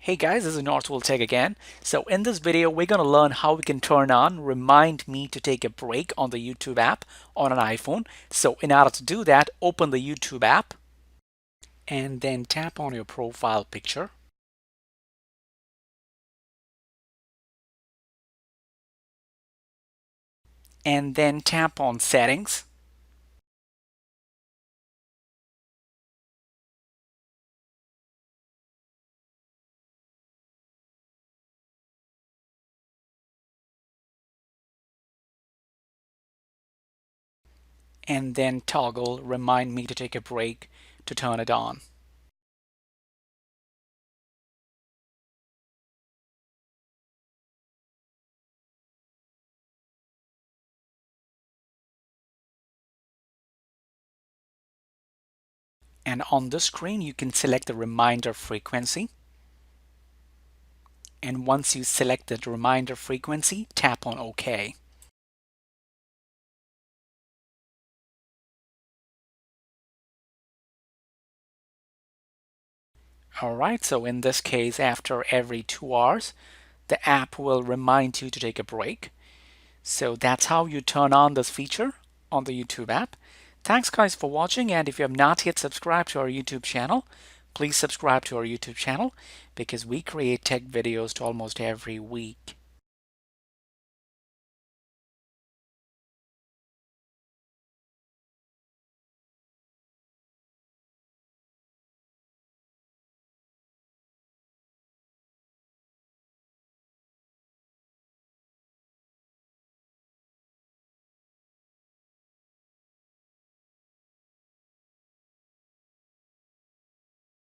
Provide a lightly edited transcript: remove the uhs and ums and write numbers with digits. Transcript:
Hey guys, this is Northwell Tech again. So in this video, we're going to learn how we can turn on Remind Me to Take a Break on the YouTube app on an iPhone. So in order to do that, open the YouTube app and then tap on your profile picture. And then tap on Settings. And then toggle Remind Me to Take a Break to turn it on. And on the screen, you can select the reminder frequency. And once you select the reminder frequency, tap on OK. Alright, so in this case, after every 2 hours, the app will remind you to take a break. So that's how you turn on this feature on the YouTube app. Thanks guys for watching, and if you have not yet subscribed to our YouTube channel, please subscribe to our YouTube channel because we create tech videos almost every week.